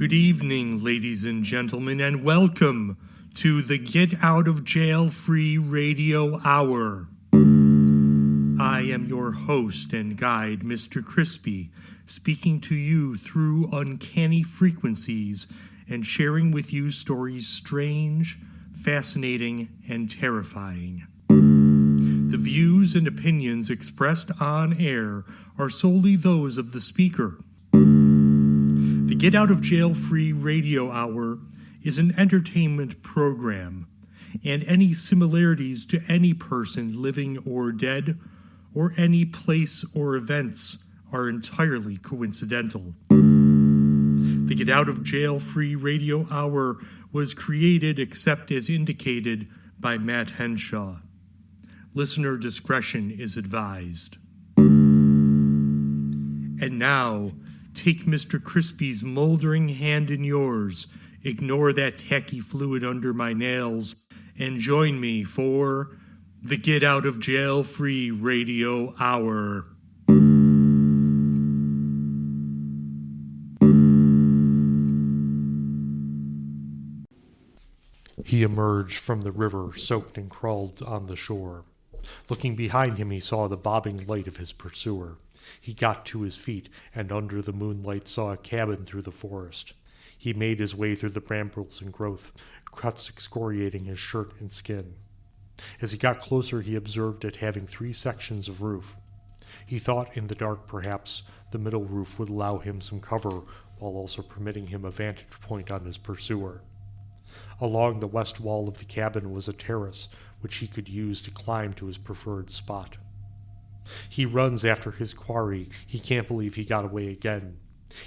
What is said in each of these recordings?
Good evening, ladies and gentlemen, and welcome to the Get Out of Jail Free Radio Hour. I am your host and guide, Mr. Crispy, speaking to you through uncanny frequencies and sharing with you stories strange, fascinating, and terrifying. The views and opinions expressed on air are solely those of the speaker. The Get Out of Jail Free Radio Hour is an entertainment program, and any similarities to any person living or dead, or any place or events, are entirely coincidental. The Get Out of Jail Free Radio Hour was created except as indicated by Matt Henshaw. Listener discretion is advised. And now, take Mr. Crispy's moldering hand in yours, ignore that tacky fluid under my nails, and join me for the Get Out of Jail Free Radio Hour. He emerged from the river, soaked, and crawled on the shore. Looking behind him, he saw the bobbing light of his pursuer. He got to his feet, and under the moonlight saw a cabin through the forest. He made his way through the brambles and growth, cuts excoriating his shirt and skin. As he got closer, he observed it having 3 sections of roof. He thought in the dark perhaps the middle roof would allow him some cover, while also permitting him a vantage point on his pursuer. Along the west wall of the cabin was a terrace, which he could use to climb to his preferred spot. He runs after his quarry. He can't believe he got away again.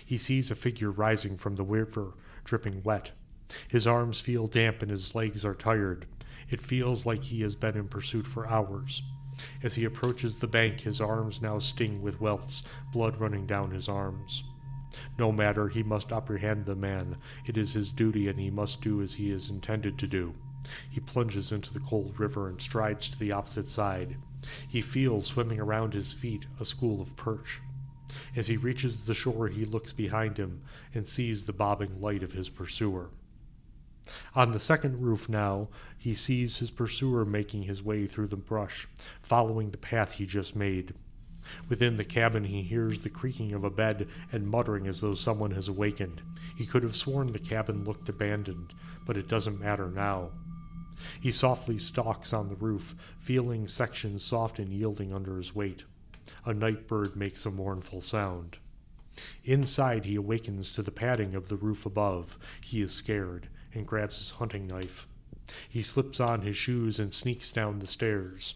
He sees a figure rising from the river, dripping wet. His arms feel damp and his legs are tired. It feels like he has been in pursuit for hours. As he approaches the bank, his arms now sting with welts, blood running down his arms. No matter, he must apprehend the man. It is his duty, and he must do as he is intended to do. He plunges into the cold river and strides to the opposite side. He feels swimming around his feet a school of perch. As he reaches the shore, he looks behind him and sees the bobbing light of his pursuer. On the second roof now, he sees his pursuer making his way through the brush, following the path he just made. Within the cabin, he hears the creaking of a bed and muttering as though someone has awakened. He could have sworn the cabin looked abandoned, but it doesn't matter now. He softly stalks on the roof, feeling sections soft and yielding under his weight. A night bird makes a mournful sound. Inside, he awakens to the padding of the roof above. He is scared and grabs his hunting knife. He slips on his shoes and sneaks down the stairs.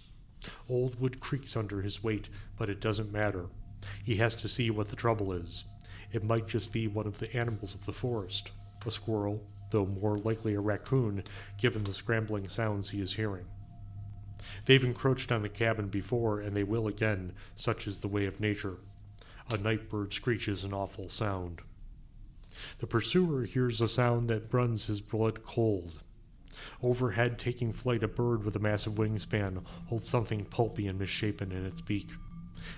Old wood creaks under his weight, but it doesn't matter. He has to see what the trouble is. It might just be one of the animals of the forest, a squirrel, though more likely a raccoon, given the scrambling sounds he is hearing. They've encroached on the cabin before, and they will again, such is the way of nature. A night bird screeches an awful sound. The pursuer hears a sound that runs his blood cold. Overhead, taking flight, a bird with a massive wingspan holds something pulpy and misshapen in its beak.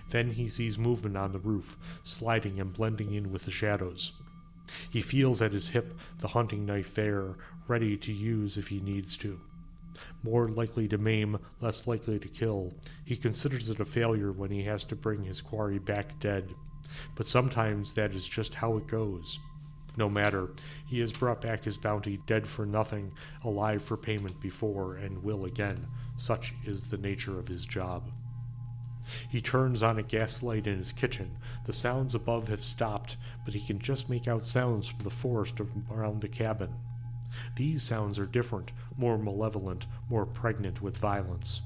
Then he sees movement on the roof, sliding and blending in with the shadows. He feels at his hip the hunting knife there, ready to use if he needs to. More likely to maim, less likely to kill. He considers it a failure when he has to bring his quarry back dead. But sometimes that is just how it goes. No matter, he has brought back his bounty dead for nothing, alive for payment before, and will again. Such is the nature of his job. He turns on a gaslight in his kitchen. The sounds above have stopped, but he can just make out sounds from the forest around the cabin. These sounds are different, more malevolent, more pregnant with violence.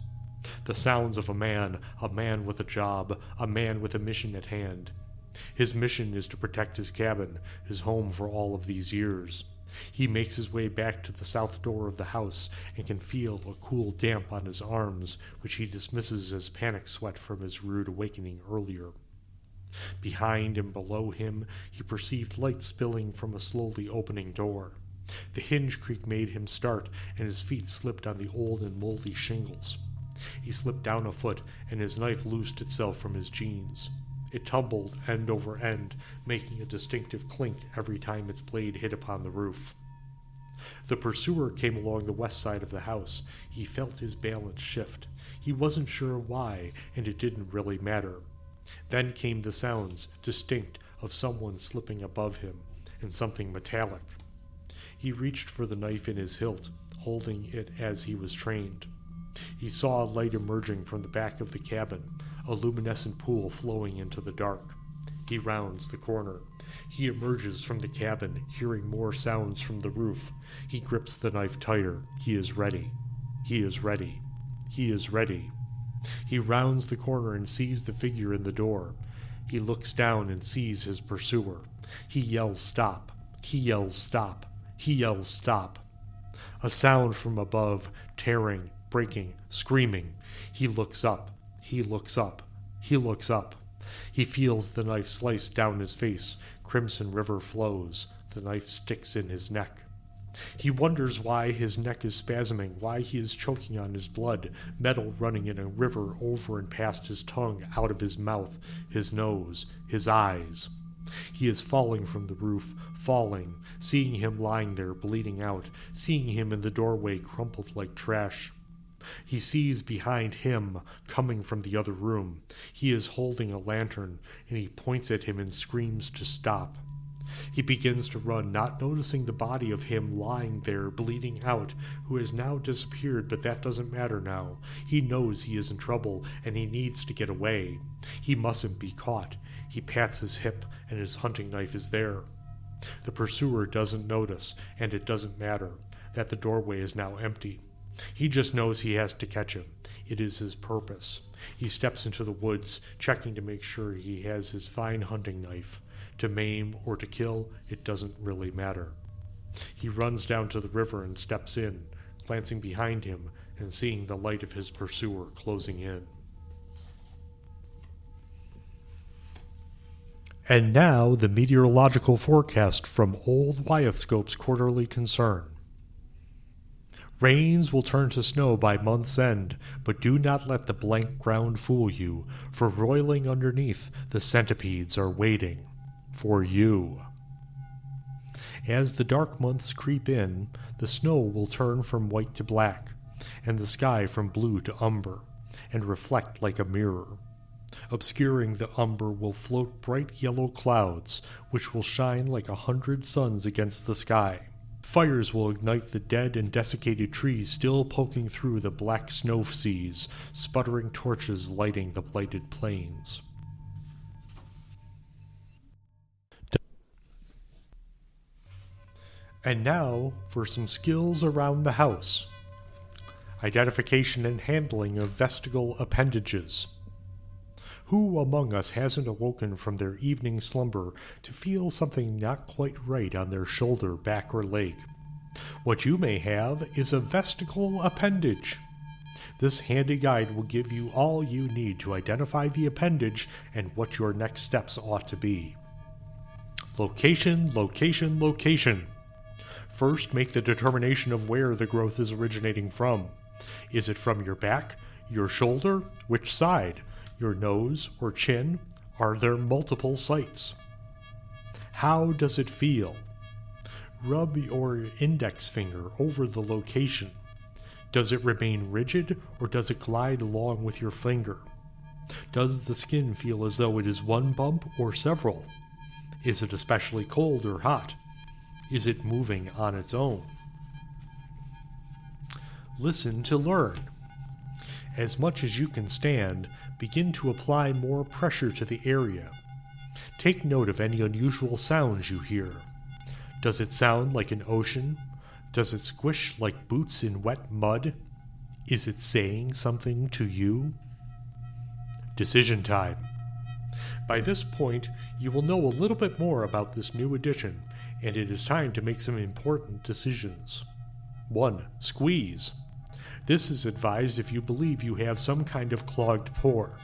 The sounds of a man with a job, a man with a mission at hand. His mission is to protect his cabin, his home for all of these years. He makes his way back to the south door of the house and can feel a cool damp on his arms, which he dismisses as panic sweat from his rude awakening earlier. Behind and below him, he perceived light spilling from a slowly opening door. The hinge creak made him start, and his feet slipped on the old and moldy shingles. He slipped down a foot, and his knife loosed itself from his jeans. It tumbled end over end, making a distinctive clink every time its blade hit upon the roof. The pursuer came along the west side of the house. He felt his balance shift. He wasn't sure why, and it didn't really matter. Then came the sounds, distinct, of someone slipping above him, and something metallic. He reached for the knife in his hilt, holding it as he was trained. He saw a light emerging from the back of the cabin, a luminescent pool flowing into the dark. He rounds the corner. He emerges from the cabin, hearing more sounds from the roof. He grips the knife tighter. He is ready. He is ready. He is ready. He rounds the corner and sees the figure in the door. He looks down and sees his pursuer. He yells stop. He yells stop. He yells stop. A sound from above, tearing, breaking, screaming. He looks up. He looks up. He looks up. He feels the knife slice down his face. Crimson river flows. The knife sticks in his neck. He wonders why his neck is spasming, why he is choking on his blood, metal running in a river over and past his tongue, out of his mouth, his nose, his eyes. He is falling from the roof, falling, seeing him lying there bleeding out, seeing him in the doorway crumpled like trash. He sees behind him, coming from the other room. He is holding a lantern, and he points at him and screams to stop. He begins to run, not noticing the body of him lying there, bleeding out, who has now disappeared, but that doesn't matter now. He knows he is in trouble, and he needs to get away. He mustn't be caught. He pats his hip, and his hunting knife is there. The pursuer doesn't notice, and it doesn't matter, that the doorway is now empty. He just knows he has to catch him. It is his purpose. He steps into the woods, checking to make sure he has his fine hunting knife. To maim or to kill, it doesn't really matter. He runs down to the river and steps in, glancing behind him and seeing the light of his pursuer closing in. And now the meteorological forecast from Old Wyethscope's Quarterly Concern. Rains will turn to snow by month's end, but do not let the blank ground fool you, for roiling underneath, the centipedes are waiting for you. As the dark months creep in, the snow will turn from white to black, and the sky from blue to umber, and reflect like a mirror. Obscuring the umber will float bright yellow clouds, which will shine like 100 suns against the sky. Fires will ignite the dead and desiccated trees still poking through the black snow seas, sputtering torches lighting the blighted plains. And now for some skills around the house. Identification and handling of vestigial appendages. Who among us hasn't awoken from their evening slumber to feel something not quite right on their shoulder, back, or leg? What you may have is a vestigial appendage. This handy guide will give you all you need to identify the appendage and what your next steps ought to be. Location, location, location. First, make the determination of where the growth is originating from. Is it from your back, your shoulder, which side, your nose or chin? Are there multiple sites? How does it feel? Rub your index finger over the location. Does it remain rigid or does it glide along with your finger? Does the skin feel as though it is one bump or several? Is it especially cold or hot? Is it moving on its own? Listen to learn. As much as you can stand, begin to apply more pressure to the area. Take note of any unusual sounds you hear. Does it sound like an ocean? Does it squish like boots in wet mud? Is it saying something to you? Decision time. By this point, you will know a little bit more about this new addition, and it is time to make some important decisions. 1. Squeeze. This is advised if you believe you have some kind of clogged pore.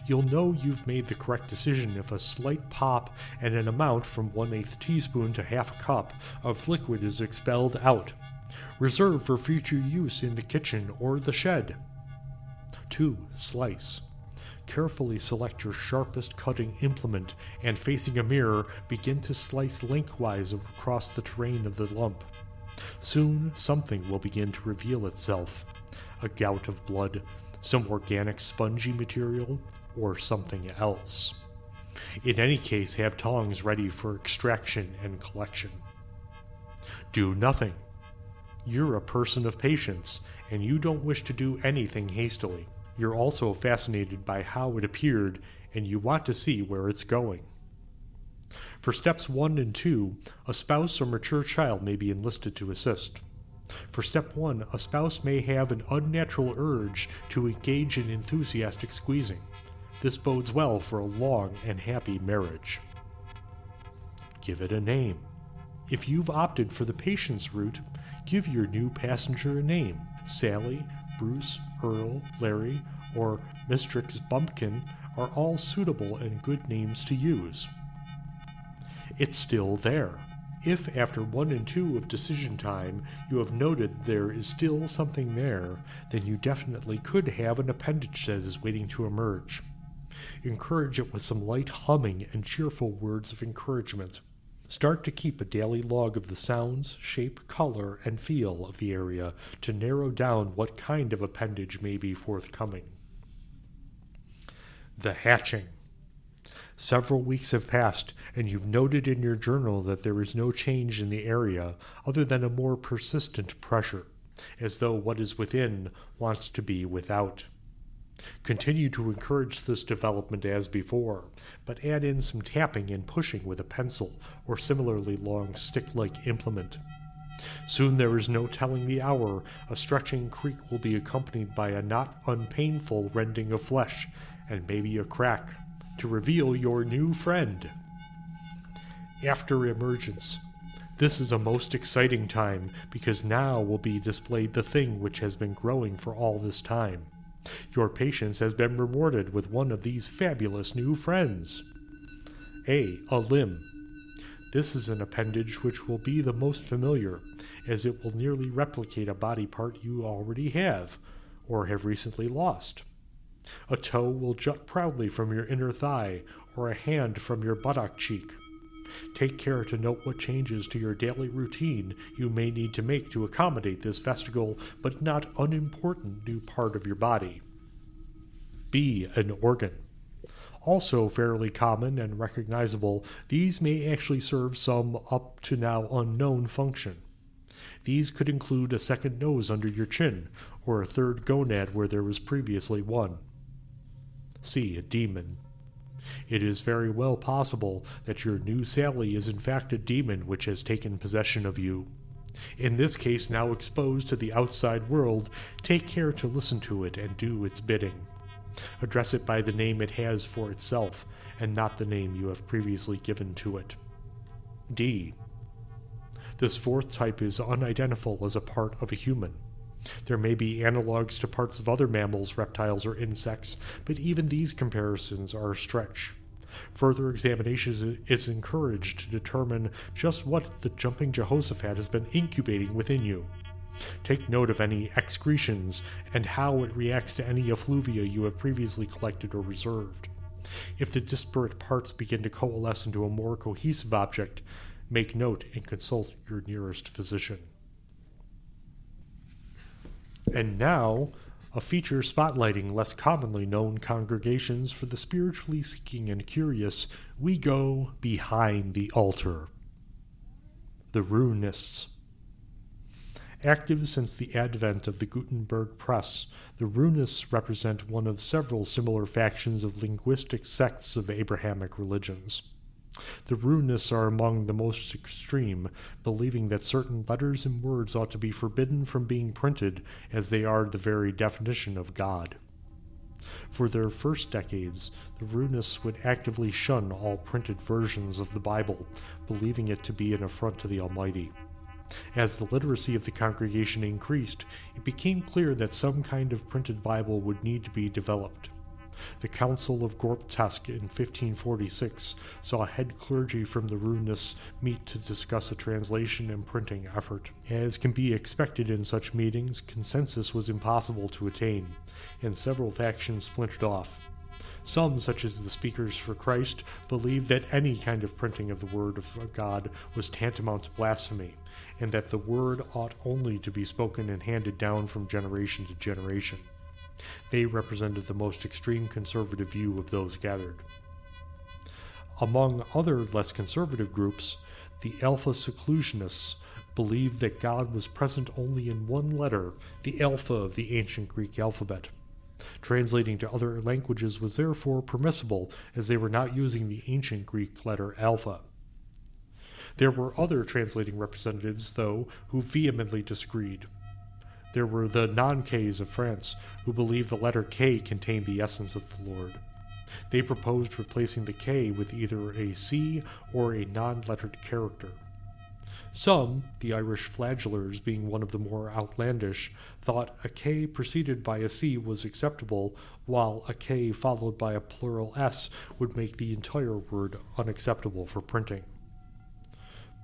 You'll know you've made the correct decision if a slight pop and an amount from 1/8 teaspoon to half a cup of liquid is expelled out. Reserve for future use in the kitchen or the shed. 2. Slice. Carefully select your sharpest cutting implement and, facing a mirror, begin to slice lengthwise across the terrain of the lump. Soon, something will begin to reveal itself. A gout of blood, some organic spongy material, or something else. In any case, have tongs ready for extraction and collection. Do nothing. You're a person of patience, and you don't wish to do anything hastily. You're also fascinated by how it appeared, and you want to see where it's going. For steps 1 and 2, a spouse or mature child may be enlisted to assist. For step 1, a spouse may have an unnatural urge to engage in enthusiastic squeezing. This bodes well for a long and happy marriage. Give it a name. If you've opted for the patience route, give your new passenger a name. Sally, Bruce, Earl, Larry, or Mistrix Bumpkin are all suitable and good names to use. It's still there. If after 1 and 2 of decision time you have noted there is still something there, then you definitely could have an appendage that is waiting to emerge. Encourage it with some light humming and cheerful words of encouragement. Start to keep a daily log of the sounds, shape, color, and feel of the area to narrow down what kind of appendage may be forthcoming. The hatching. Several weeks have passed, and you've noted in your journal that there is no change in the area other than a more persistent pressure, as though what is within wants to be without. Continue to encourage this development as before, but add in some tapping and pushing with a pencil or similarly long stick-like implement. Soon there is no telling the hour. A stretching creak will be accompanied by a not unpainful rending of flesh, and maybe a crack, to reveal your new friend. After emergence. This is a most exciting time, because now will be displayed the thing which has been growing for all this time. Your patience has been rewarded with one of these fabulous new friends. A limb. This is an appendage which will be the most familiar, as it will nearly replicate a body part you already have, or have recently lost. A toe will jut proudly from your inner thigh, or a hand from your buttock cheek. Take care to note what changes to your daily routine you may need to make to accommodate this vestigial but not unimportant new part of your body. B. An organ. Also fairly common and recognizable, these may actually serve some up to now unknown function. These could include a second nose under your chin, or a third gonad where there was previously one. C. A demon. It is very well possible that your new Sally is in fact a demon which has taken possession of you. In this case, now exposed to the outside world, take care to listen to it and do its bidding. Address it by the name it has for itself, and not the name you have previously given to it. D. This fourth type is unidentifiable as a part of a human. There may be analogues to parts of other mammals, reptiles, or insects, but even these comparisons are a stretch. Further examination is encouraged to determine just what the jumping Jehoshaphat has been incubating within you. Take note of any excretions and how it reacts to any effluvia you have previously collected or reserved. If the disparate parts begin to coalesce into a more cohesive object, make note and consult your nearest physician. And now, a feature spotlighting less commonly known congregations for the spiritually seeking and curious, we go behind the altar. The Runists. Active since the advent of the Gutenberg press, the Runists represent one of several similar factions of linguistic sects of Abrahamic religions. The Runists are among the most extreme, believing that certain letters and words ought to be forbidden from being printed, as they are the very definition of God. For their first decades, the Runists would actively shun all printed versions of the Bible, believing it to be an affront to the Almighty. As the literacy of the congregation increased, it became clear that some kind of printed Bible would need to be developed. The Council of Gorptsk in 1546 saw head clergy from the Runists meet to discuss a translation and printing effort. As can be expected in such meetings, consensus was impossible to attain, and several factions splintered off. Some, such as the Speakers for Christ, believed that any kind of printing of the Word of God was tantamount to blasphemy, and that the Word ought only to be spoken and handed down from generation to generation. They represented the most extreme conservative view of those gathered. Among other less conservative groups, the Alpha Seclusionists believed that God was present only in one letter, the alpha of the ancient Greek alphabet. Translating to other languages was therefore permissible, as they were not using the ancient Greek letter alpha. There were other translating representatives, though, who vehemently disagreed. There were the non-Ks of France, who believed the letter K contained the essence of the Lord. They proposed replacing the K with either a C or a non-lettered character. Some, the Irish Flagellers being one of the more outlandish, thought a K preceded by a C was acceptable, while a K followed by a plural S would make the entire word unacceptable for printing.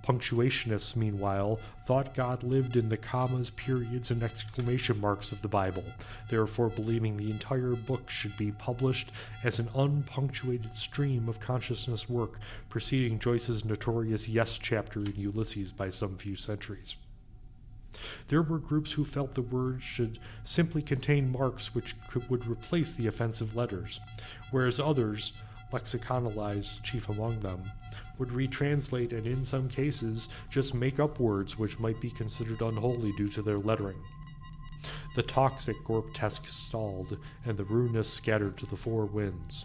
Punctuationists, meanwhile, thought God lived in the commas, periods, and exclamation marks of the Bible, therefore believing the entire book should be published as an unpunctuated stream of consciousness work preceding Joyce's notorious Yes chapter in Ulysses by some few centuries. There were groups who felt the words should simply contain marks which would replace the offensive letters, whereas others, lexiconalized chief among them, would retranslate and in some cases just make up words which might be considered unholy due to their lettering. The toxic Gorptesque stalled, and the ruinous scattered to the four winds.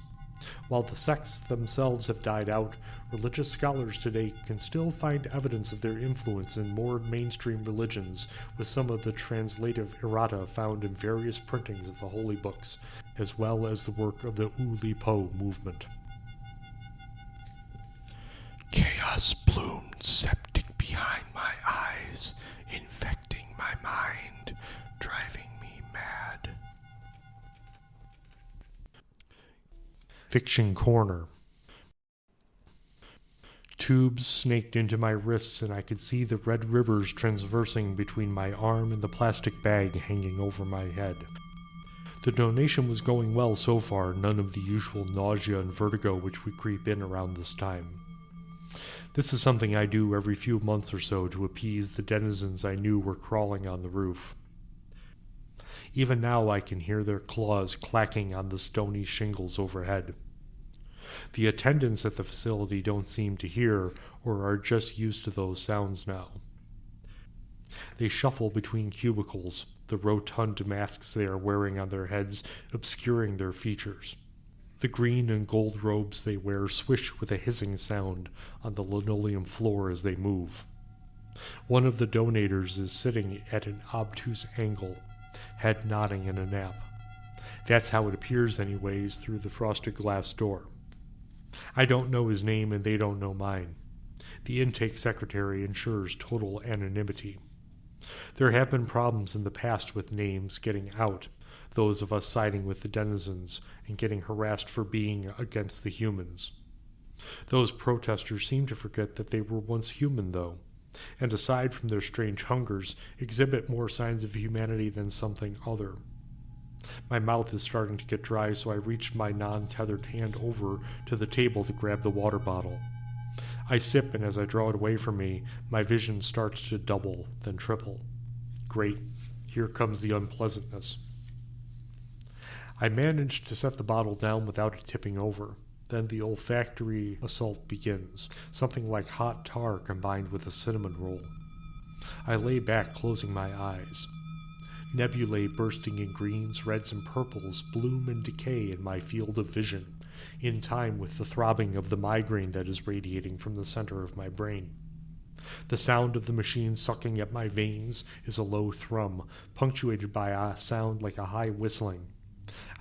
While the sects themselves have died out, religious scholars today can still find evidence of their influence in more mainstream religions, with some of the translative errata found in various printings of the holy books, as well as the work of the Oulipo movement. Chaos bloomed septic behind my eyes, infecting my mind, driving me mad. Fiction Corner. Tubes snaked into my wrists, and I could see the red rivers transversing between my arm and the plastic bag hanging over my head. The donation was going well so far, none of the usual nausea and vertigo which would creep in around this time. This is something I do every few months or so to appease the denizens I knew were crawling on the roof. Even now I can hear their claws clacking on the stony shingles overhead. The attendants at the facility don't seem to hear, or are just used to those sounds now. They shuffle between cubicles, the rotund masks they are wearing on their heads obscuring their features. The green and gold robes they wear swish with a hissing sound on the linoleum floor as they move. One of the donators is sitting at an obtuse angle, head nodding in a nap. That's how it appears anyways through the frosted glass door. I don't know his name and they don't know mine. The intake secretary ensures total anonymity. There have been problems in the past with names getting out, those of us siding with the denizens and getting harassed for being against the humans. Those protesters seem to forget that they were once human, though, and aside from their strange hungers, exhibit more signs of humanity than something other. My mouth is starting to get dry, so I reach my non-tethered hand over to the table to grab the water bottle. I sip, and as I draw it away from me, my vision starts to double, then triple. Great, here comes the unpleasantness. I manage to set the bottle down without it tipping over. Then the olfactory assault begins, something like hot tar combined with a cinnamon roll. I lay back, closing my eyes. Nebulae bursting in greens, reds, and purples bloom and decay in my field of vision, in time with the throbbing of the migraine that is radiating from the center of my brain. The sound of the machine sucking at my veins is a low thrum, punctuated by a sound like a high whistling.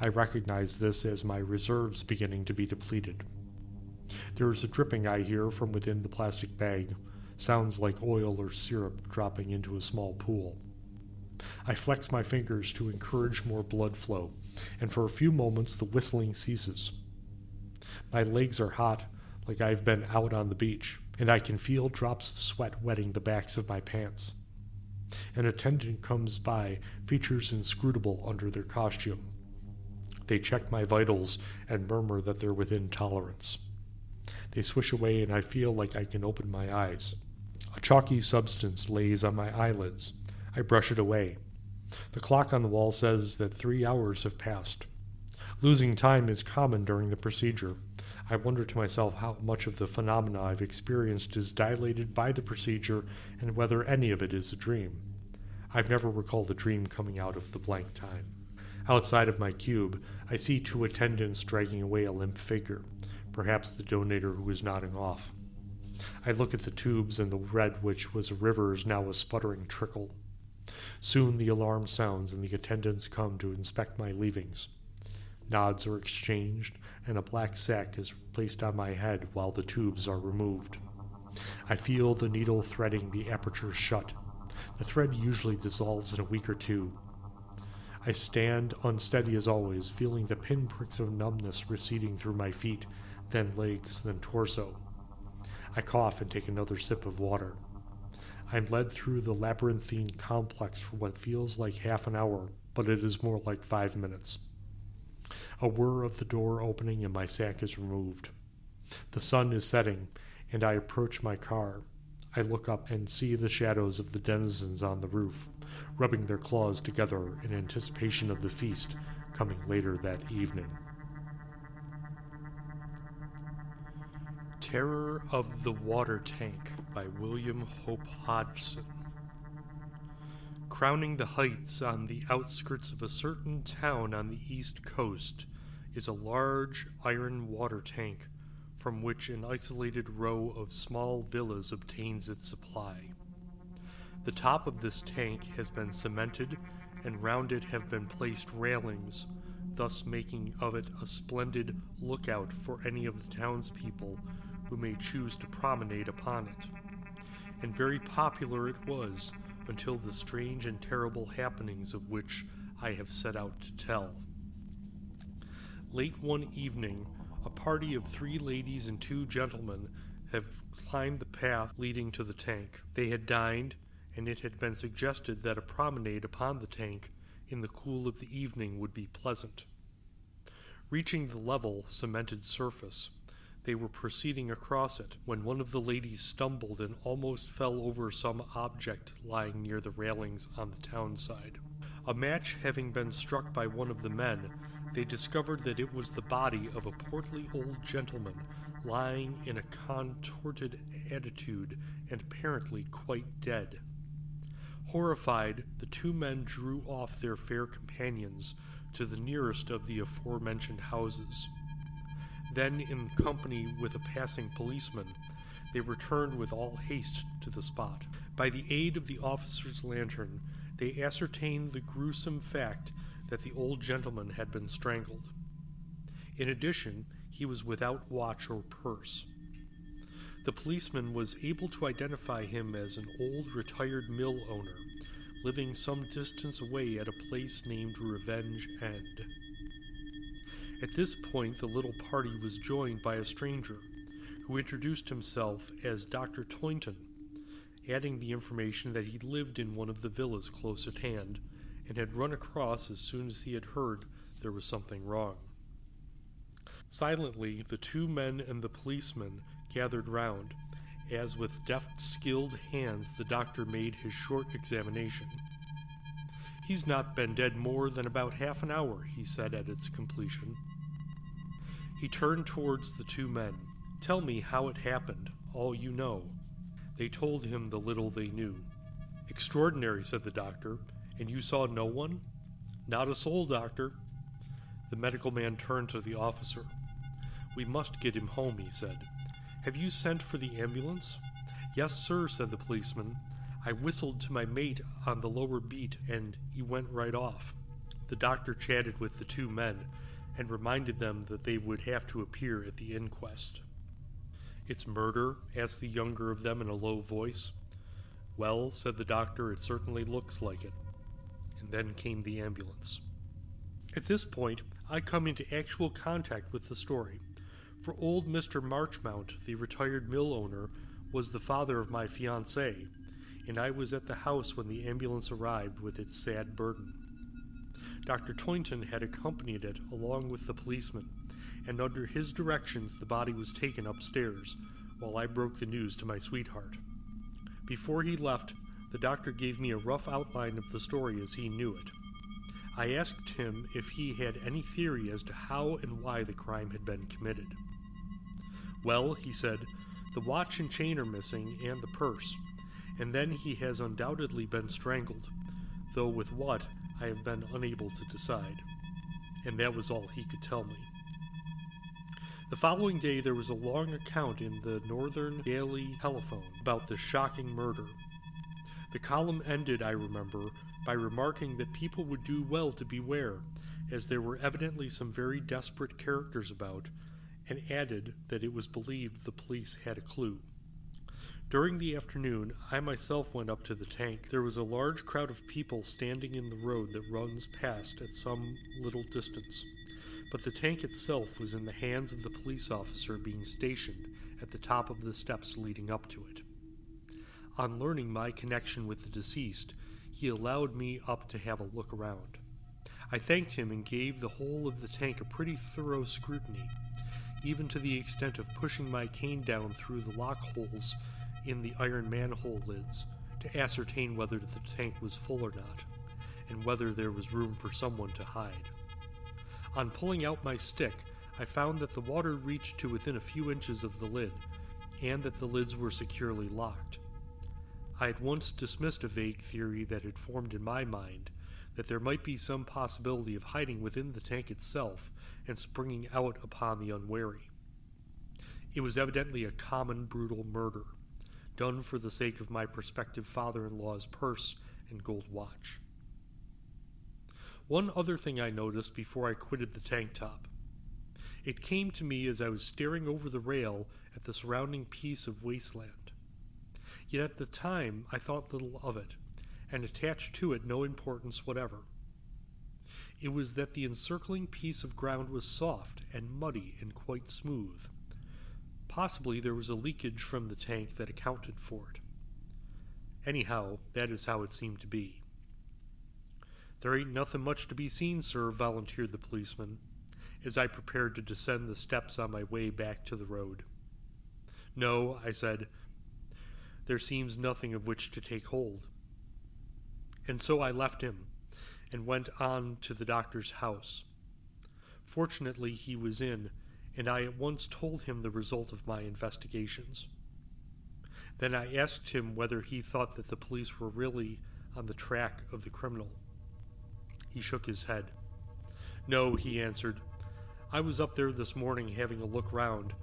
I recognize this as my reserves beginning to be depleted. There is a dripping I hear from within the plastic bag, sounds like oil or syrup dropping into a small pool. I flex my fingers to encourage more blood flow, and for a few moments the whistling ceases. My legs are hot, like I've been out on the beach, and I can feel drops of sweat wetting the backs of my pants. An attendant comes by, features inscrutable under their costume. They check my vitals and murmur that they're within tolerance. They swish away and I feel like I can open my eyes. A chalky substance lays on my eyelids. I brush it away. The clock on the wall says that 3 hours have passed. Losing time is common during the procedure. I wonder to myself how much of the phenomena I've experienced is dilated by the procedure and whether any of it is a dream. I've never recalled a dream coming out of the blank time. Outside of my cube, I see 2 attendants dragging away a limp figure, perhaps the donator who is nodding off. I look at the tubes, and the red which was a river is now a sputtering trickle. Soon the alarm sounds, and the attendants come to inspect my leavings. Nods are exchanged, and a black sack is placed on my head while the tubes are removed. I feel the needle threading the aperture shut. The thread usually dissolves in a week or 2. I stand unsteady as always, feeling the pinpricks of numbness receding through my feet, then legs, then torso. I cough and take another sip of water. I'm led through the labyrinthine complex for what feels like half an hour, but it is more like 5 minutes. A whir of the door opening and my sack is removed. The sun is setting, and I approach my car. I look up and see the shadows of the denizens on the roof, rubbing their claws together in anticipation of the feast coming later that evening. Terror of the Water Tank by William Hope Hodgson. Crowning the heights on the outskirts of a certain town on the east coast is a large iron water tank from which an isolated row of small villas obtains its supply. The top of this tank has been cemented, and round it have been placed railings, thus making of it a splendid lookout for any of the townspeople who may choose to promenade upon it. And very popular it was until the strange and terrible happenings of which I have set out to tell. Late one evening, a party of 3 ladies and 2 gentlemen have climbed the path leading to the tank. They had dined, and it had been suggested that a promenade upon the tank in the cool of the evening would be pleasant. Reaching the level, cemented surface, they were proceeding across it when one of the ladies stumbled and almost fell over some object lying near the railings on the town side. A match having been struck by one of the men, they discovered that it was the body of a portly old gentleman lying in a contorted attitude and apparently quite dead. Horrified, the 2 men drew off their fair companions to the nearest of the aforementioned houses. Then, in company with a passing policeman, they returned with all haste to the spot. By the aid of the officer's lantern, they ascertained the gruesome fact that the old gentleman had been strangled. In addition, he was without watch or purse. The policeman was able to identify him as an old retired mill owner, living some distance away at a place named Revenge End. At this point, the little party was joined by a stranger, who introduced himself as Dr. Toynton, adding the information that he lived in one of the villas close at hand, and had run across as soon as he had heard there was something wrong. Silently, the 2 men and the policeman gathered round, as with deft, skilled hands the doctor made his short examination. "He's not been dead more than about half an hour," he said at its completion. He turned towards the 2 men. "Tell me how it happened, all you know." They told him the little they knew. "Extraordinary," said the doctor. "And you saw no one?" "Not a soul, doctor." The medical man turned to the officer. "We must get him home," he said. "Have you sent for the ambulance?" "Yes, sir," said the policeman. "I whistled to my mate on the lower beat, and he went right off." The doctor chatted with the 2 men, and reminded them that they would have to appear at the inquest. "It's murder?" asked the younger of them in a low voice. "Well," said the doctor, "it certainly looks like it." And then came the ambulance. At this point, I come into actual contact with the story, for old Mr. Marchmount, the retired mill owner, was the father of my fiancée, and I was at the house when the ambulance arrived with its sad burden. Dr. Toynton had accompanied it along with the policeman, and under his directions the body was taken upstairs, while I broke the news to my sweetheart. Before he left, the doctor gave me a rough outline of the story as he knew it. I asked him if he had any theory as to how and why the crime had been committed. Well, he said, the watch and chain are missing, and the purse, and then he has undoubtedly been strangled, though with what I have been unable to decide. And that was all he could tell me. The following day there was a long account in the Northern Daily Telephone about this shocking murder. The column ended, I remember, by remarking that people would do well to beware, as there were evidently some very desperate characters about, and added that it was believed the police had a clue. During the afternoon, I myself went up to the tank. There was a large crowd of people standing in the road that runs past at some little distance, but the tank itself was in the hands of the police officer being stationed at the top of the steps leading up to it. On learning my connection with the deceased, he allowed me up to have a look around. I thanked him and gave the whole of the tank a pretty thorough scrutiny, even to the extent of pushing my cane down through the lock holes in the iron manhole lids to ascertain whether the tank was full or not, and whether there was room for someone to hide. On pulling out my stick, I found that the water reached to within a few inches of the lid, and that the lids were securely locked. I had once dismissed a vague theory that had formed in my mind that there might be some possibility of hiding within the tank itself and springing out upon the unwary. It was evidently a common brutal murder, done for the sake of my prospective father-in-law's purse and gold watch. One other thing I noticed before I quitted the tank top. It came to me as I was staring over the rail at the surrounding piece of wasteland. Yet at the time I thought little of it, and attached to it no importance whatever. It was that the encircling piece of ground was soft and muddy and quite smooth. Possibly there was a leakage from the tank that accounted for it. Anyhow, that is how it seemed to be. "There ain't nothing much to be seen, sir," volunteered the policeman, as I prepared to descend the steps on my way back to the road. "No," I said, "there seems nothing of which to take hold." And so I left him, and went on to the doctor's house. Fortunately he was in, and I at once told him the result of my investigations. Then I asked him whether he thought that the police were really on the track of the criminal. He shook his head. "No," he answered. "I was up there this morning having a look round,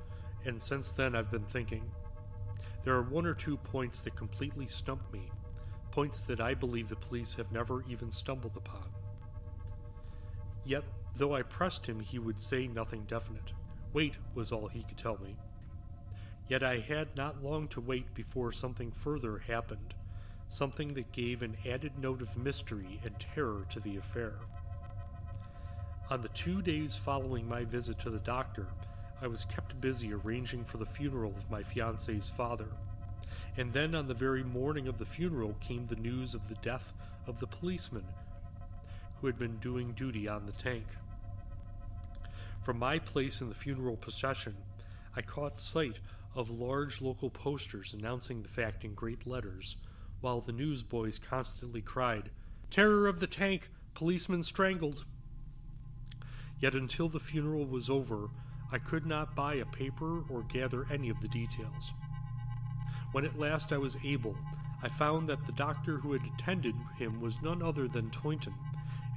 and since then I've been thinking. There are one or two points that completely stump me, points that I believe the police have never even stumbled upon." Yet, though I pressed him, he would say nothing definite. Wait was all he could tell me. Yet I had not long to wait before something further happened, something that gave an added note of mystery and terror to the affair. On the 2 days following my visit to the doctor, I was kept busy arranging for the funeral of my fiancée's father, and then on the very morning of the funeral came the news of the death of the policeman who had been doing duty on the tank. From my place in the funeral procession, I caught sight of large local posters announcing the fact in great letters, while the newsboys constantly cried, "Terror of the tank! Policeman strangled!" Yet until the funeral was over, I could not buy a paper or gather any of the details. When at last I was able, I found that the doctor who had attended him was none other than Toynton,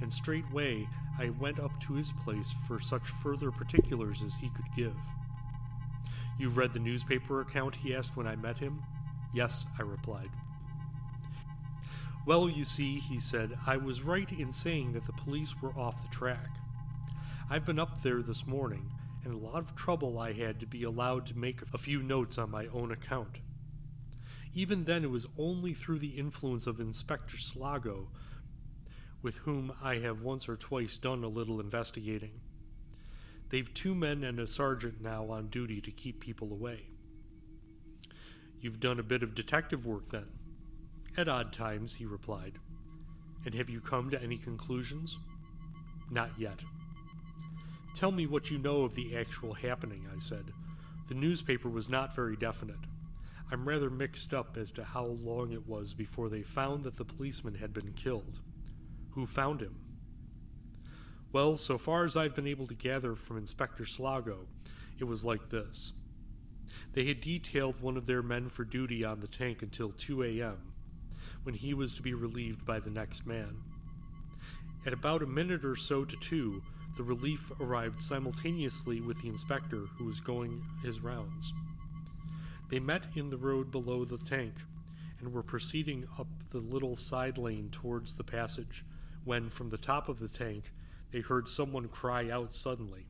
and straightway I went up to his place for such further particulars as he could give. "You've read the newspaper account?" he asked when I met him. "Yes," I replied. "Well, you see," he said, "I was right in saying that the police were off the track. I've been up there this morning, and a lot of trouble I had to be allowed to make a few notes on my own account. Even then it was only through the influence of Inspector Slago, with whom I have once or twice done a little investigating. They've 2 men and a sergeant now on duty to keep people away." "You've done a bit of detective work, then?" "At odd times," he replied. "And have you come to any conclusions?" Not yet. Tell me what you know of the actual happening, I said. The newspaper was not very definite. I'm rather mixed up as to how long it was before they found that the policeman had been killed. Who found him? Well, so far as I've been able to gather from Inspector Slago, it was like this. They had detailed one of their men for duty on the tank until 2 a.m., when he was to be relieved by the next man. At about a minute or so to 2, the relief arrived simultaneously with the inspector who was going his rounds. They met in the road below the tank and were proceeding up the little side lane towards the passage when, from the top of the tank, they heard someone cry out suddenly.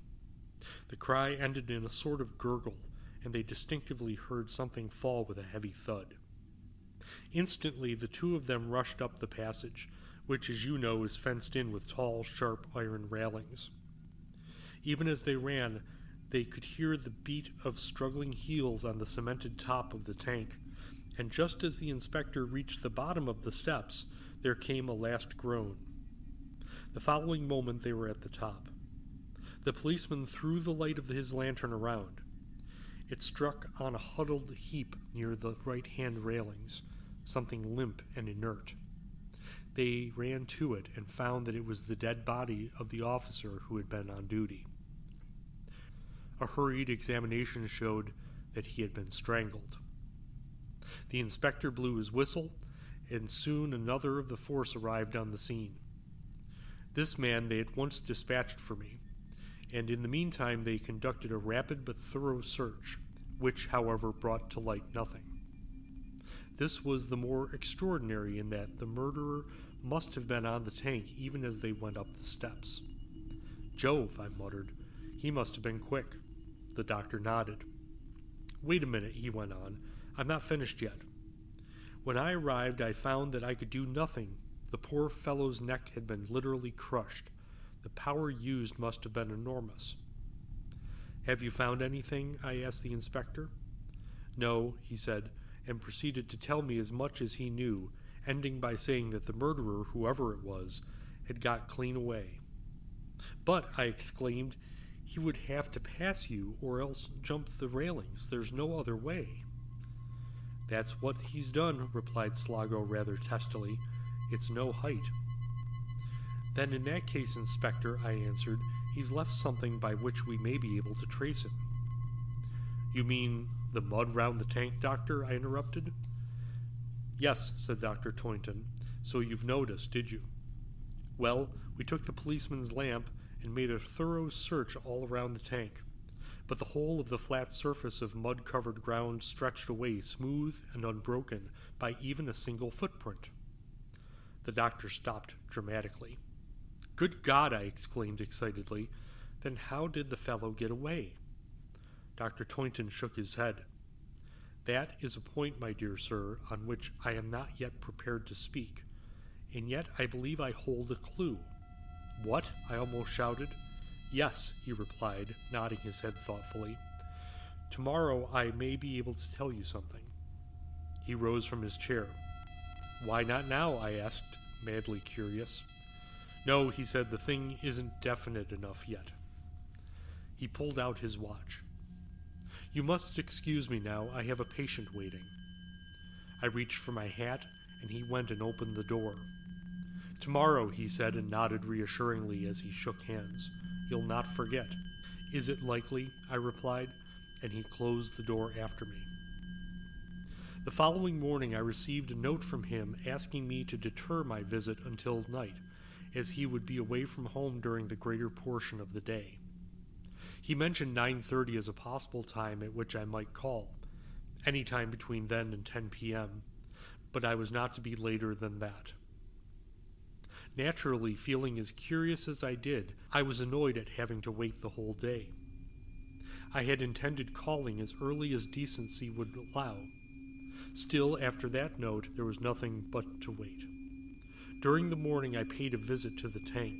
The cry ended in a sort of gurgle, and they distinctively heard something fall with a heavy thud. Instantly, the two of them rushed up the passage, which, as you know, is fenced in with tall, sharp iron railings. Even as they ran, they could hear the beat of struggling heels on the cemented top of the tank, and just as the inspector reached the bottom of the steps, there came a last groan. The following moment they were at the top. The policeman threw the light of his lantern around. It struck on a huddled heap near the right-hand railings, something limp and inert. They ran to it and found that it was the dead body of the officer who had been on duty. A hurried examination showed that he had been strangled. The inspector blew his whistle, and soon another of the force arrived on the scene. This man they at once dispatched for me, and in the meantime they conducted a rapid but thorough search, which, however, brought to light nothing. This was the more extraordinary in that the murderer must have been on the tank even as they went up the steps. Jove, I muttered. He must have been quick. The doctor nodded. Wait a minute, he went on. I'm not finished yet. When I arrived, I found that I could do nothing. The poor fellow's neck had been literally crushed. The power used must have been enormous. Have you found anything? I asked the inspector. No, he said, and proceeded to tell me as much as he knew, ending by saying that the murderer, whoever it was, had got clean away. But, I exclaimed, he would have to pass you or else jump the railings. There's no other way. That's what he's done, replied Slago rather testily. It's no height. Then in that case, Inspector, I answered, he's left something by which we may be able to trace him. You mean the mud round the tank, Doctor? I interrupted. Yes, said Dr. Toynton. So you've noticed, did you? Well, we took the policeman's lamp and made a thorough search all around the tank, but the whole of the flat surface of mud-covered ground stretched away smooth and unbroken by even a single footprint. The doctor stopped dramatically. Good God, I exclaimed excitedly. Then how did the fellow get away? Dr. Toynton shook his head. That is a point, my dear sir, on which I am not yet prepared to speak, and yet I believe I hold a clue. What? I almost shouted. Yes, he replied, nodding his head thoughtfully. Tomorrow I may be able to tell you something. He rose from his chair. Why not now? I asked, madly curious. No, he said, the thing isn't definite enough yet. He pulled out his watch. You must excuse me now, I have a patient waiting. I reached for my hat, and he went and opened the door. Tomorrow, he said, and nodded reassuringly as he shook hands. You'll not forget. Is it likely? I replied, and he closed the door after me. The following morning I received a note from him asking me to deter my visit until night, as he would be away from home during the greater portion of the day. He mentioned 9:30 as a possible time at which I might call, any time between then and 10 p.m., but I was not to be later than that. Naturally, feeling as curious as I did, I was annoyed at having to wait the whole day. I had intended calling as early as decency would allow. Still, after that note, there was nothing but to wait. During the morning I paid a visit to the tank,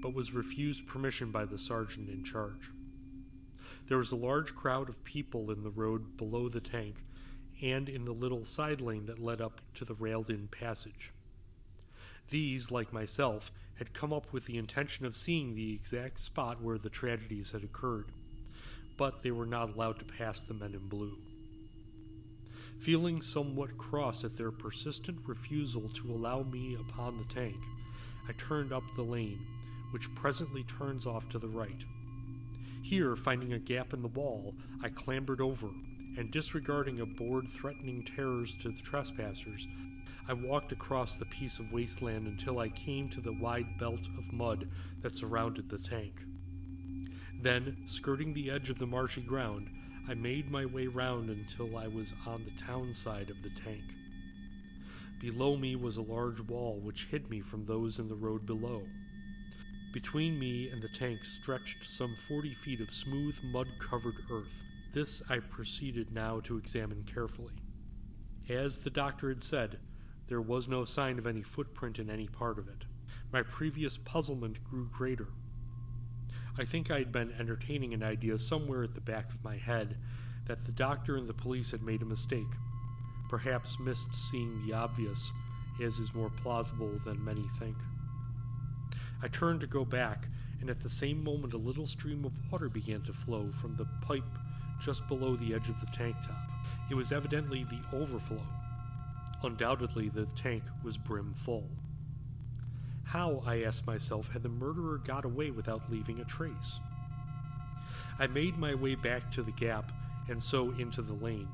but was refused permission by the sergeant in charge. There was a large crowd of people in the road below the tank and in the little side lane that led up to the railed-in passage. These, like myself, had come up with the intention of seeing the exact spot where the tragedies had occurred, but they were not allowed to pass the men in blue. Feeling somewhat cross at their persistent refusal to allow me upon the tank, I turned up the lane, which presently turns off to the right. Here, finding a gap in the wall, I clambered over, and disregarding a board threatening terrors to the trespassers, I walked across the piece of wasteland until I came to the wide belt of mud that surrounded the tank. Then, skirting the edge of the marshy ground, I made my way round until I was on the town side of the tank. Below me was a large wall which hid me from those in the road below. Between me and the tank stretched some 40 feet of smooth, mud-covered earth. This I proceeded now to examine carefully. As the doctor had said, there was no sign of any footprint in any part of it. My previous puzzlement grew greater. I think I had been entertaining an idea somewhere at the back of my head that the doctor and the police had made a mistake, perhaps missed seeing the obvious, as is more plausible than many think. I turned to go back, and at the same moment a little stream of water began to flow from the pipe just below the edge of the tank top. It was evidently the overflow. Undoubtedly the tank was brim full. How, I asked myself, had the murderer got away without leaving a trace? I made my way back to the gap and so into the lane.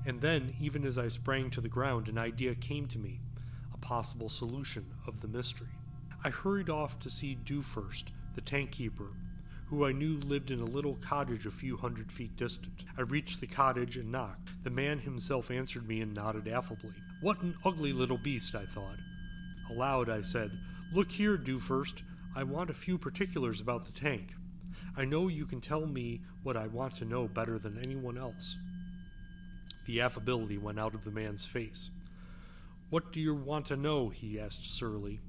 And then, even as I sprang to the ground, an idea came to me, a possible solution of the mystery. I hurried off to see Dewfirst, the tank keeper, who I knew lived in a little cottage a few hundred feet distant. I reached the cottage and knocked. The man himself answered me and nodded affably. What an ugly little beast, I thought. Aloud I said, "Look here, Dewfirst, I want a few particulars about the tank. I know you can tell me what I want to know better than anyone else." The affability went out of the man's face. "What do you want to know?" he asked surlily.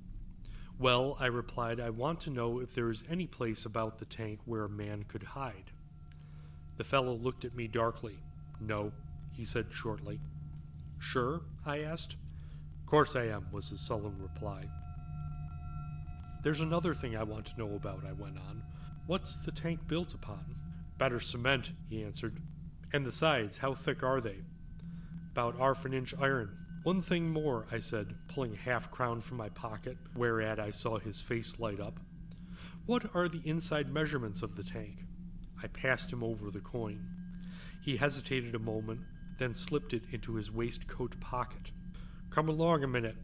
"Well," I replied, "I want to know if there is any place about the tank where a man could hide." The fellow looked at me darkly. "No," he said shortly. "Sure?" I asked. "Course I am," was his sullen reply. "There's another thing I want to know about," I went on. "What's the tank built upon?" "Better cement," he answered. "And the sides, how thick are they?" "About 1/2 inch iron." "One thing more," I said, pulling a half-crown from my pocket, whereat I saw his face light up. "What are the inside measurements of the tank?" I passed him over the coin. He hesitated a moment, then slipped it into his waistcoat pocket. "Come along a minute.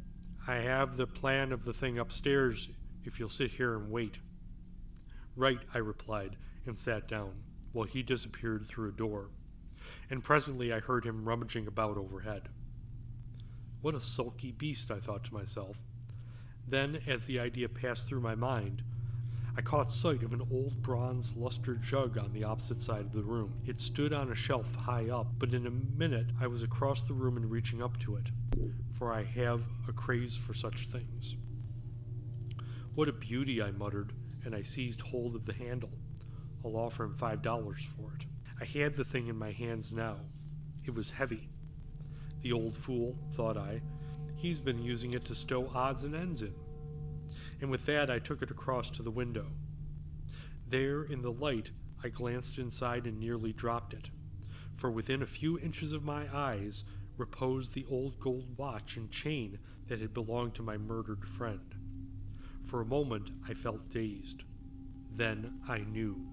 I have the plan of the thing upstairs, if you'll sit here and wait." "Right," I replied, and sat down, while he disappeared through a door, and presently I heard him rummaging about overhead. What a sulky beast, I thought to myself. Then, as the idea passed through my mind, I caught sight of an old bronze luster jug on the opposite side of the room. It stood on a shelf high up, but in a minute I was across the room and reaching up to it, for I have a craze for such things. "What a beauty," I muttered, and I seized hold of the handle. "I'll offer him $5 for it." I had the thing in my hands now. It was heavy. The old fool, thought I, he's been using it to stow odds and ends in. And with that I took it across to the window. There, in the light, I glanced inside and nearly dropped it, for within a few inches of my eyes reposed the old gold watch and chain that had belonged to my murdered friend. For a moment I felt dazed. Then I knew.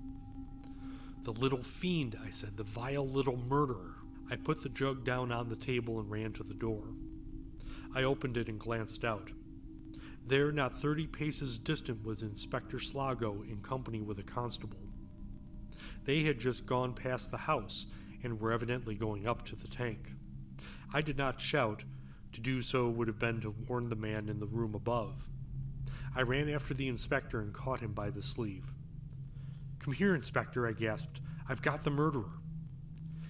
"The little fiend," I said, "the vile little murderer." I put the jug down on the table and ran to the door. I opened it and glanced out. There, not 30 paces distant, was Inspector Slago in company with a constable. They had just gone past the house and were evidently going up to the tank. I did not shout. To do so would have been to warn the man in the room above. I ran after the inspector and caught him by the sleeve. "Come here, Inspector," I gasped. "I've got the murderer."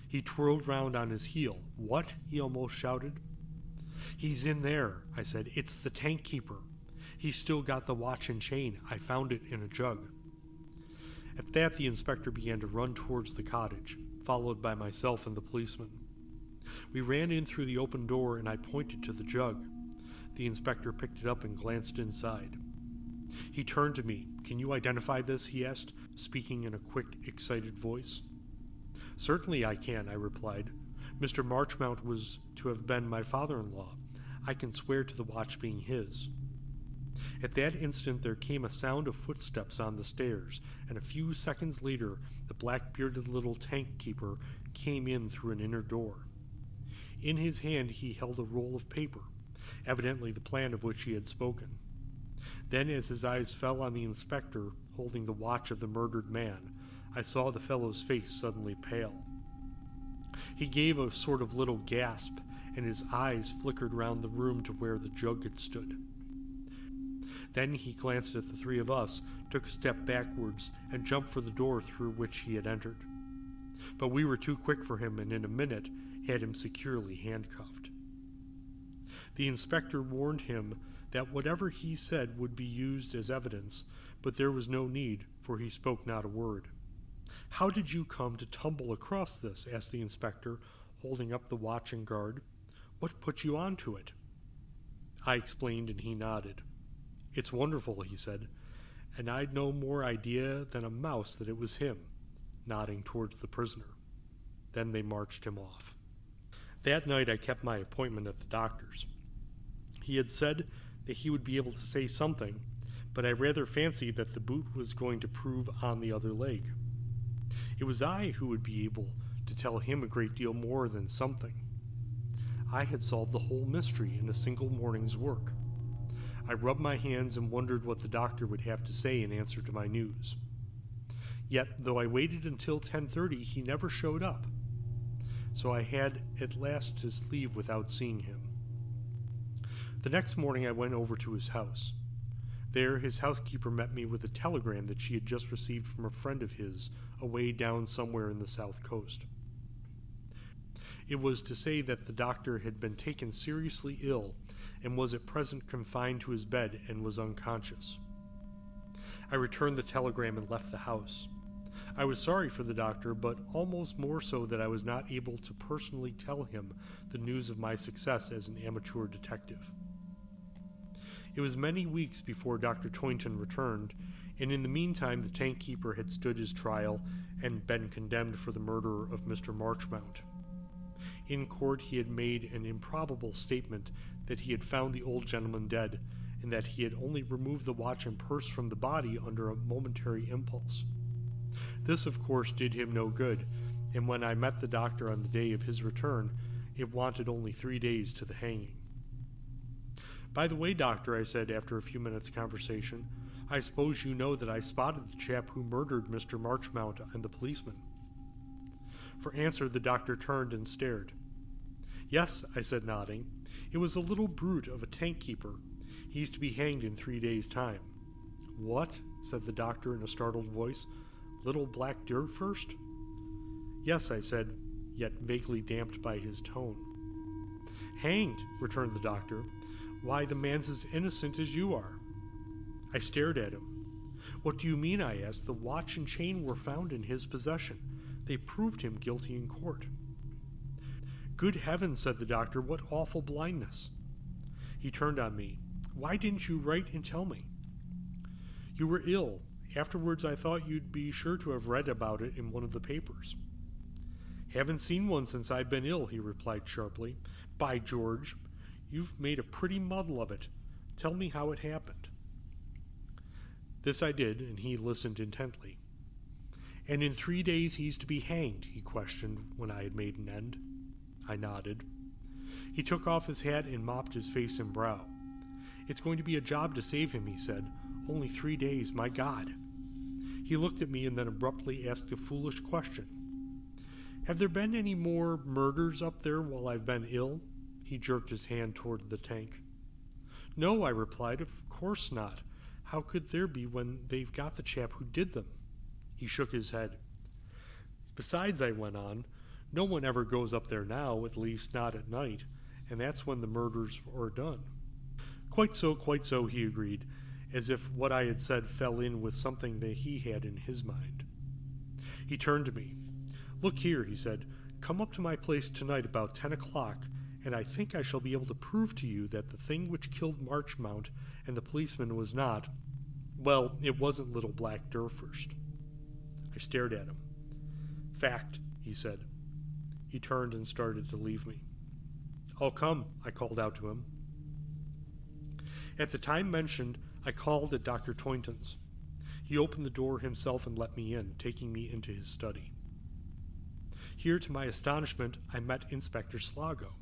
He twirled round on his heel. "What?" he almost shouted. "He's in there," I said. "It's the tank keeper. He's still got the watch and chain. I found it in a jug." At that the inspector began to run towards the cottage, followed by myself and the policeman. We ran in through the open door and I pointed to the jug. The inspector picked it up and glanced inside. He turned to me. "Can you identify this?" he asked, speaking in a quick, excited voice. "Certainly I can," I replied. "Mr. Marchmount was to have been my father-in-law. I can swear to the watch being his." At that instant there came a sound of footsteps on the stairs, and a few seconds later the black-bearded little tank keeper came in through an inner door. In his hand he held a roll of paper, evidently the plan of which he had spoken. Then, as his eyes fell on the inspector holding the watch of the murdered man, I saw the fellow's face suddenly pale. He gave a sort of little gasp, and his eyes flickered round the room to where the jug had stood. Then he glanced at the three of us, took a step backwards, and jumped for the door through which he had entered. But we were too quick for him, and in a minute had him securely handcuffed. The inspector warned him that whatever he said would be used as evidence, but there was no need, for he spoke not a word. "How did you come to tumble across this?" asked the inspector, holding up the watch and guard. "What put you on to it?" I explained, and he nodded. "It's wonderful," he said, "and I'd no more idea than a mouse that it was him," nodding towards the prisoner. Then they marched him off. That night I kept my appointment at the doctor's. He had said that he would be able to say something, but I rather fancied that the boot was going to prove on the other leg. It was I who would be able to tell him a great deal more than something. I had solved the whole mystery in a single morning's work. I rubbed my hands and wondered what the doctor would have to say in answer to my news. Yet, though I waited until 10:30, he never showed up. So I had at last to leave without seeing him. The next morning I went over to his house. There his housekeeper met me with a telegram that she had just received from a friend of his away down somewhere in the south coast. It was to say that the doctor had been taken seriously ill and was at present confined to his bed and was unconscious. I returned the telegram and left the house. I was sorry for the doctor, but almost more so that I was not able to personally tell him the news of my success as an amateur detective. It was many weeks before Dr. Toynton returned, and in the meantime the tank keeper had stood his trial and been condemned for the murder of Mr. Marchmount. In court he had made an improbable statement that he had found the old gentleman dead, and that he had only removed the watch and purse from the body under a momentary impulse. This, of course, did him no good, and when I met the doctor on the day of his return, it wanted only 3 days to the hanging. "By the way, doctor," I said after a few minutes' conversation, "I suppose you know that I spotted the chap who murdered Mr. Marchmount and the policeman." For answer the doctor turned and stared. "Yes," I said, nodding. "It was a little brute of a tank keeper. He's to be hanged in 3 days' time." "What?" said the doctor in a startled voice. "Little black dirt first?" "Yes," I said, yet vaguely damped by his tone. "Hanged," returned the doctor. "Why, the man's as innocent as you are." I stared at him. "What do you mean?" I asked. "The watch and chain were found in his possession. They proved him guilty in court." "Good heavens," said the doctor, "what awful blindness!" He turned on me. "Why didn't you write and tell me?" "You were ill. Afterwards I thought you'd be sure to have read about it in one of the papers." "Haven't seen one since I've been ill," he replied sharply. "By George, you've made a pretty muddle of it. Tell me how it happened." This I did, and he listened intently. "And in 3 days he's to be hanged?" he questioned when I had made an end. I nodded. He took off his hat and mopped his face and brow. "It's going to be a job to save him," he said. "Only 3 days, my God!" He looked at me and then abruptly asked a foolish question. "Have there been any more murders up there while I've been ill?" He jerked his hand toward the tank. "No," I replied, "of course not. How could there be when they've got the chap who did them?" He shook his head. "Besides," I went on, "no one ever goes up there now, at least not at night, and that's when the murders are done." Quite so, he agreed, as if what I had said fell in with something that he had in his mind. He turned to me. "Look here," he said, "come up to my place tonight about 10 o'clock, and I think I shall be able to prove to you that the thing which killed Marchmount and the policeman was not, well, it wasn't little black Durfirst. I stared at him. Fact, he said. He turned and started to leave me. I'll come, I called out to him. At the time mentioned, I called at Dr. Toynton's. He opened the door himself and let me in, taking me into his study. Here, to my astonishment, I met Inspector Slago.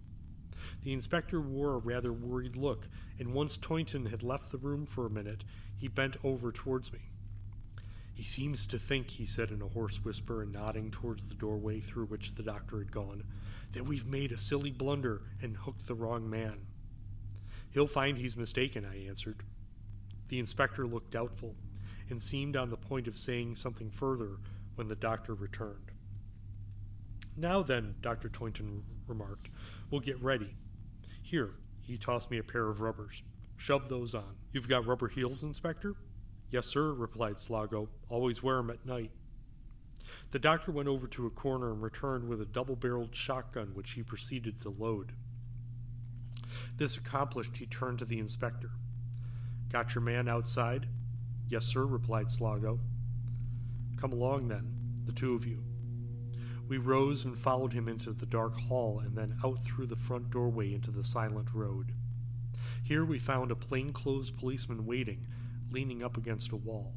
The inspector wore a rather worried look, and once Toynton had left the room for a minute, he bent over towards me. He seems to think, he said in a hoarse whisper and nodding towards the doorway through which the doctor had gone, that we've made a silly blunder and hooked the wrong man. He'll find he's mistaken, I answered. The inspector looked doubtful and seemed on the point of saying something further when the doctor returned. Now then, Dr. Toynton remarked, we'll get ready. Here, he tossed me a pair of rubbers. Shove those on. You've got rubber heels, Inspector? Yes, sir, replied Slago. Always wear 'em at night. The doctor went over to a corner and returned with a double-barreled shotgun which he proceeded to load. This accomplished, he turned to the inspector. Got your man outside? Yes, sir, replied Slago. Come along, then, the two of you. We rose and followed him into the dark hall and then out through the front doorway into the silent road. Here we found a plainclothes policeman waiting, leaning up against a wall.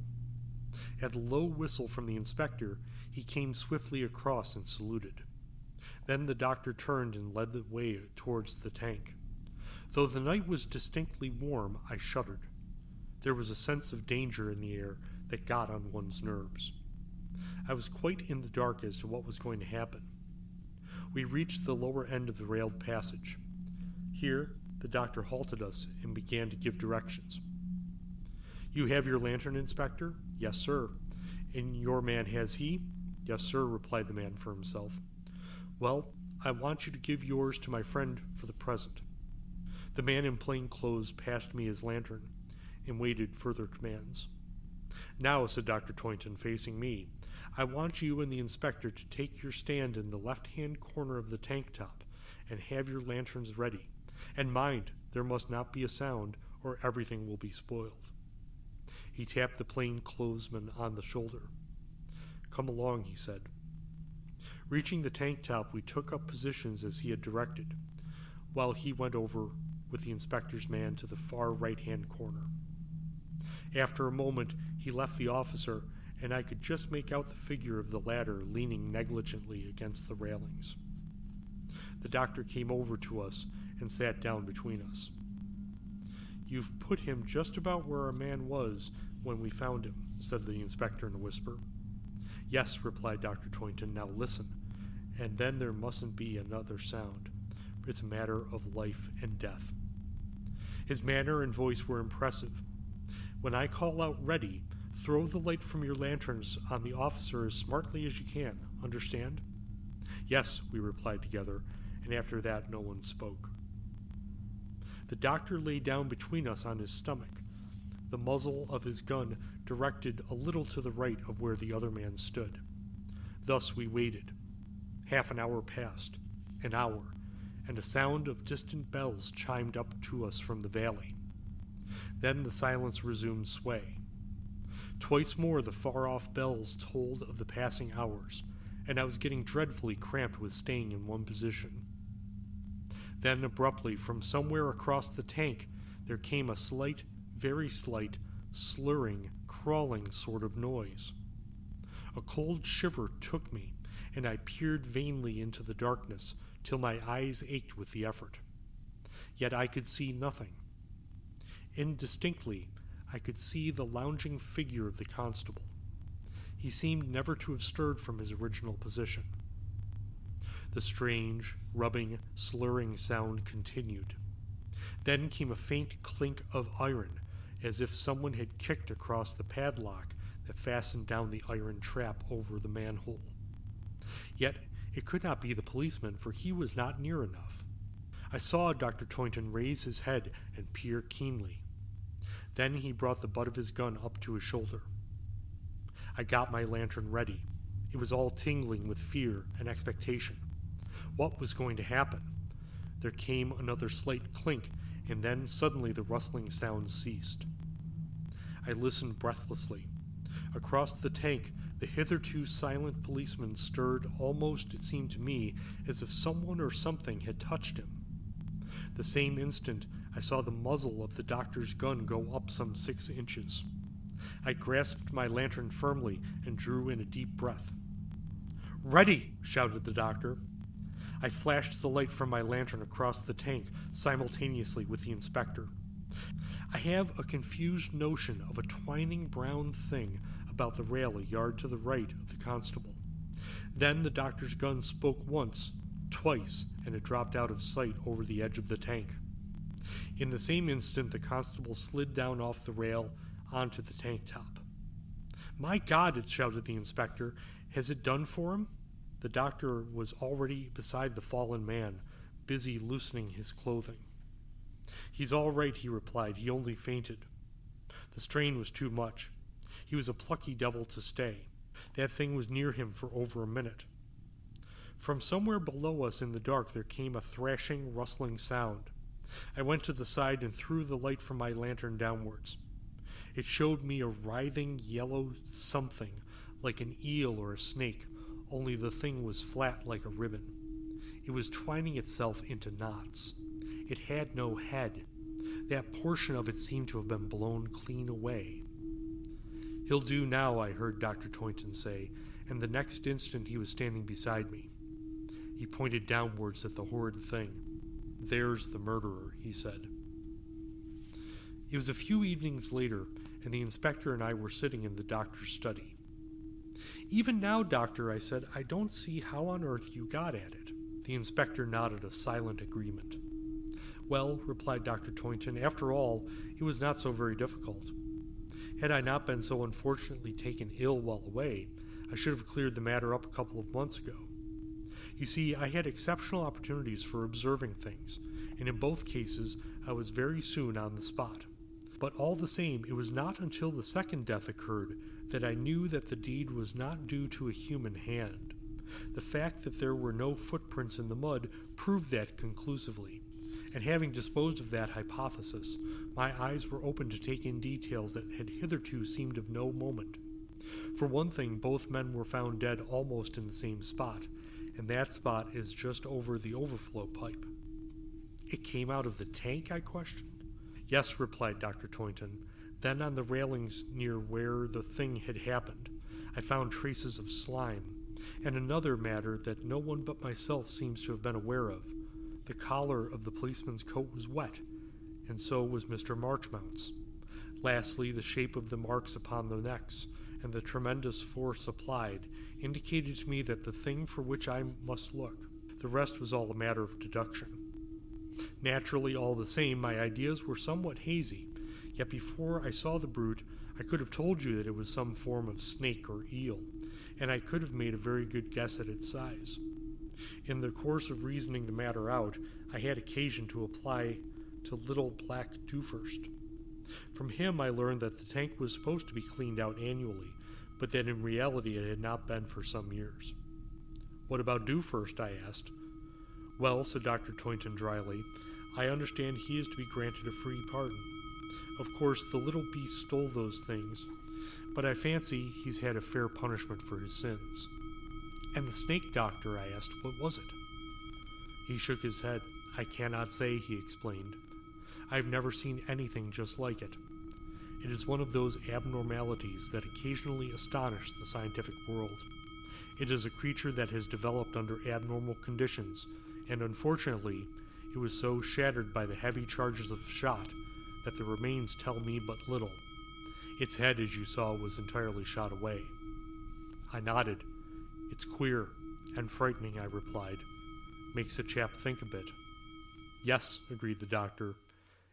At a low whistle from the inspector, he came swiftly across and saluted. Then the doctor turned and led the way towards the tank. Though the night was distinctly warm, I shuddered. There was a sense of danger in the air that got on one's nerves. I was quite in the dark as to what was going to happen. We reached the lower end of the railed passage. Here, the doctor halted us and began to give directions. You have your lantern, Inspector? Yes, sir. And your man has he? Yes, sir, replied the man for himself. Well, I want you to give yours to my friend for the present. The man in plain clothes passed me his lantern and waited further commands. Now, said Dr. Toynton, facing me, I want you and the inspector to take your stand in the left-hand corner of the tank top and have your lanterns ready. And mind, there must not be a sound, or everything will be spoiled. He tapped the plainclothesman on the shoulder. Come along, he said. Reaching the tank top, we took up positions as he had directed, while he went over with the inspector's man to the far right-hand corner. After a moment, he left the officer, and I could just make out the figure of the latter leaning negligently against the railings. The doctor came over to us and sat down between us. You've put him just about where our man was when we found him, said the inspector in a whisper. Yes, replied Dr. Toynton. Now listen, and then there mustn't be another sound. It's a matter of life and death. His manner and voice were impressive. When I call out ready, throw the light from your lanterns on the officer as smartly as you can. Understand? Yes, we replied together, and after that no one spoke. The doctor lay down between us on his stomach, the muzzle of his gun directed a little to the right of where the other man stood. Thus we waited. Half an hour passed, an hour, and a sound of distant bells chimed up to us from the valley. Then the silence resumed sway. Twice more the far-off bells told of the passing hours, and I was getting dreadfully cramped with staying in one position. Then abruptly, from somewhere across the tank, there came a slight, very slight, slurring, crawling sort of noise. A cold shiver took me, and I peered vainly into the darkness till my eyes ached with the effort. Yet I could see nothing. Indistinctly, I could see the lounging figure of the constable. He seemed never to have stirred from his original position. The strange, rubbing, slurring sound continued. Then came a faint clink of iron, as if someone had kicked across the padlock that fastened down the iron trap over the manhole. Yet it could not be the policeman, for he was not near enough. I saw Dr. Toynton raise his head and peer keenly. Then he brought the butt of his gun up to his shoulder. I got my lantern ready. It was all tingling with fear and expectation. What was going to happen? There came another slight clink, and then suddenly the rustling sound ceased. I listened breathlessly. Across the tank, the hitherto silent policeman stirred almost, it seemed to me, as if someone or something had touched him. The same instant, I saw the muzzle of the doctor's gun go up some 6 inches. I grasped my lantern firmly and drew in a deep breath. "Ready!" shouted the doctor. I flashed the light from my lantern across the tank simultaneously with the inspector. I have a confused notion of a twining brown thing about the rail a yard to the right of the constable. Then the doctor's gun spoke once, twice, and it dropped out of sight over the edge of the tank. In the same instant, the constable slid down off the rail onto the tank top. "My God!" shouted the inspector. "Has it done for him?" The doctor was already beside the fallen man, busy loosening his clothing. "He's all right," he replied. "He only fainted. The strain was too much. He was a plucky devil to stay. That thing was near him for over a minute." From somewhere below us in the dark there came a thrashing, rustling sound. I went to the side and threw the light from my lantern downwards. It showed me a writhing yellow something, like an eel or a snake, only the thing was flat like a ribbon. It was twining itself into knots. It had no head. That portion of it seemed to have been blown clean away. "He'll do now," I heard Dr. Toynton say, and the next instant he was standing beside me. He pointed downwards at the horrid thing. "There's the murderer," he said. It was a few evenings later, and the inspector and I were sitting in the doctor's study. "Even now, doctor," I said, "I don't see how on earth you got at it." The inspector nodded a silent agreement. "Well," replied Dr. Toynton, "after all, it was not so very difficult. Had I not been so unfortunately taken ill while away, I should have cleared the matter up a couple of months ago. You see, I had exceptional opportunities for observing things, and in both cases I was very soon on the spot. But all the same, it was not until the second death occurred that I knew that the deed was not due to a human hand. The fact that there were no footprints in the mud proved that conclusively, and having disposed of that hypothesis, my eyes were open to take in details that had hitherto seemed of no moment. For one thing, both men were found dead almost in the same spot, and that spot is just over the overflow pipe." "It came out of the tank?" I questioned. "Yes," replied Dr. Toynton. "Then on the railings near where the thing had happened, I found traces of slime, and another matter that no one but myself seems to have been aware of. The collar of the policeman's coat was wet, and so was Mr. Marchmount's. Lastly, the shape of the marks upon the necks, and the tremendous force applied, indicated to me that the thing for which I must look. The rest was all a matter of deduction. Naturally, all the same, my ideas were somewhat hazy, yet before I saw the brute, I could have told you that it was some form of snake or eel, and I could have made a very good guess at its size. In the course of reasoning the matter out, I had occasion to apply to little black Dewfirst. From him I learned that the tank was supposed to be cleaned out annually, but that in reality it had not been for some years. "What about Dewfirst?" I asked. "Well," said Dr. Toynton dryly, "I understand he is to be granted a free pardon. Of course, the little beast stole those things, but I fancy he's had a fair punishment for his sins." "And the snake, doctor?" I asked. "What was it?" He shook his head. "I cannot say," he explained. "I have never seen anything just like it. It is one of those abnormalities that occasionally astonish the scientific world. It is a creature that has developed under abnormal conditions, and unfortunately, it was so shattered by the heavy charges of shot that the remains tell me but little. Its head, as you saw, was entirely shot away." I nodded. "It's queer and frightening," I replied. "Makes a chap think a bit." "Yes," agreed the doctor.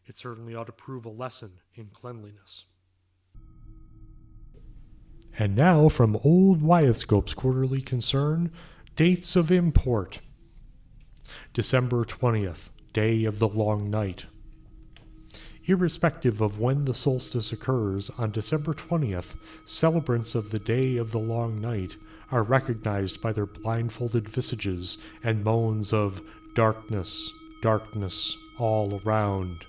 "It certainly ought to prove a lesson in cleanliness." And now from old Wyethscope's Quarterly Concern, dates of import. December 20th, day of the long night. Irrespective of when the solstice occurs, on December 20th, celebrants of the day of the long night are recognized by their blindfolded visages and moans of darkness, darkness all around.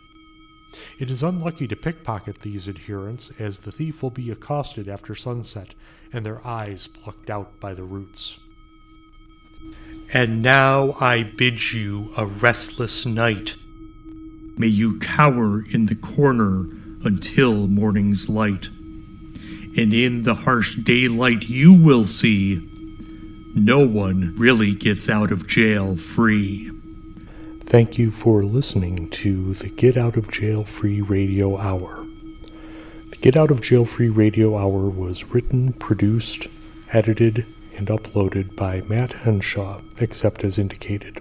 It is unlucky to pickpocket these adherents, as the thief will be accosted after sunset, and their eyes plucked out by the roots. And now I bid you a restless night. May you cower in the corner until morning's light. And in the harsh daylight you will see no one really gets out of jail free. Thank you for listening to the Get Out of Jail Free Radio Hour. The Get Out of Jail Free Radio Hour was written, produced, edited, and uploaded by Matt Henshaw, except as indicated.